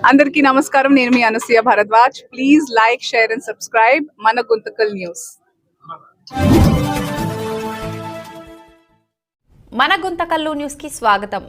అందరికీ నమస్కారం. నేను మీ Anasuya Bharadwaj. Please like, share and subscribe మన గుంతకల్ న్యూస్. మన గుంతకల్లు న్యూస్ కి స్వాగతం.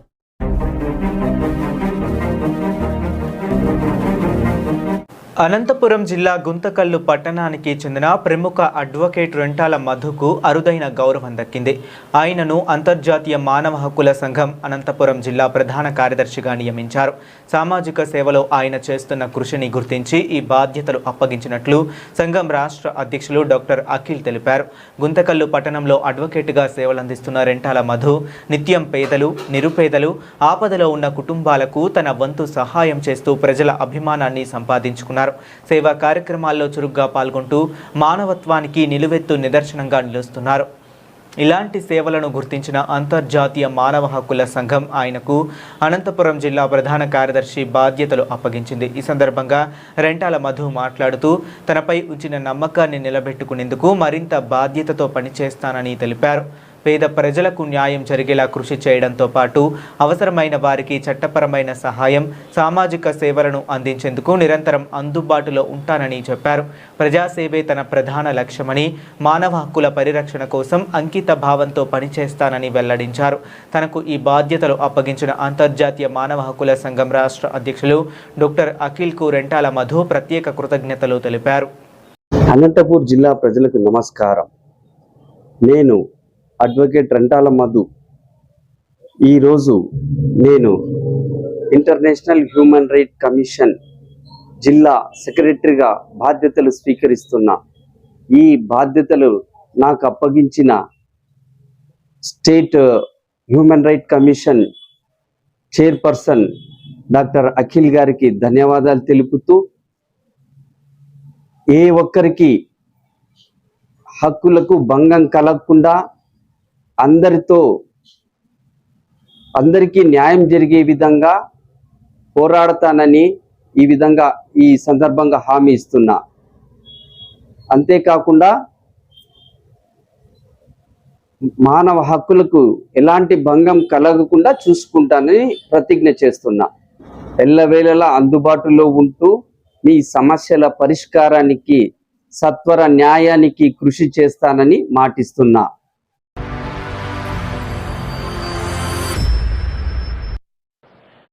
అనంతపురం జిల్లా గుంతకల్లు పట్టణానికి చెందిన ప్రముఖ అడ్వకేట్ రెంటాల మధుకు అరుదైన గౌరవం దక్కింది. ఆయనను అంతర్జాతీయ మానవ హక్కుల సంఘం అనంతపురం జిల్లా ప్రధాన కార్యదర్శిగా నియమించారు. సామాజిక సేవలో ఆయన చేస్తున్న కృషిని గుర్తించి ఈ బాధ్యతలు అప్పగించినట్లు సంఘం రాష్ట్ర అధ్యక్షులు డాక్టర్ అఖిల్ తెలిపారు. గుంతకల్లు పట్టణంలో అడ్వకేట్గా సేవలందిస్తున్న రెంటాల మధు నిత్యం పేదలు, నిరుపేదలు, ఆపదలో ఉన్న కుటుంబాలకు తన వంతు సహాయం చేస్తూ ప్రజల అభిమానాన్ని సంపాదించుకున్నారు. సేవా కార్యక్రమాల్లో చురుగ్గా పాల్గొంటూ మానవత్వానికి నిలువెత్తు నిదర్శనంగా నిలుస్తున్నారు. ఇలాంటి సేవలను గుర్తించిన అంతర్జాతీయ మానవ హక్కుల సంఘం ఆయనకు అనంతపురం జిల్లా ప్రధాన కార్యదర్శి బాధ్యతలు అప్పగించింది. ఈ సందర్భంగా రెంటాల మధు మాట్లాడుతూ తనపై ఉంచిన నమ్మకాన్ని నిలబెట్టుకునేందుకు మరింత బాధ్యతతో పనిచేస్తానని తెలిపారు. పేద ప్రజలకు న్యాయం జరిగేలా కృషి చేయడంతో పాటు అవసరమైన వారికి చట్టపరమైన సహాయం, సామాజిక సేవలను అందించేందుకు నిరంతరం అందుబాటులో ఉంటానని చెప్పారు. ప్రజాసేవే తన ప్రధాన లక్ష్యమని, మానవ హక్కుల పరిరక్షణ కోసం అంకిత భావంతో పనిచేస్తానని వెల్లడించారు. తనకు ఈ బాధ్యతలు అప్పగించిన అంతర్జాతీయ మానవ హక్కుల సంఘం రాష్ట్ర అధ్యక్షులు డాక్టర్ అఖిల్కు రెంటాల మధు ప్రత్యేక కృతజ్ఞతలు తెలిపారు. అనంతపూర్ జిల్లా ప్రజలకు నమస్కారం. నేను అడ్వకేట్ రెంటాల మధు. ఈరోజు నేను ఇంటర్నేషనల్ హ్యూమన్ రైట్ కమిషన్ జిల్లా సెక్రటరీగా బాధ్యతలు స్వీకరిస్తున్నా. ఈ బాధ్యతలు నాకు అప్పగించిన state human right commission chairperson doctor Akhil గారికి ధన్యవాదాలు తెలుపుతూ, ఏ ఒక్కరికి హక్కులకు భంగం కలగకుండా అందరికీ న్యాయం జరిగే విధంగా పోరాడతానని ఈ సందర్భంగా హామీ ఇస్తున్నా. అంతేకాకుండా మానవ హక్కులకు ఎలాంటి భంగం కలగకుండా చూసుకుంటానని ప్రతిజ్ఞ చేస్తున్నా. ఎల్లవేళలా అందుబాటులో ఉంటూ మీ సమస్యల పరిష్కారానికి, సత్వర న్యాయానికి కృషి చేస్తానని మాటిస్తున్నా.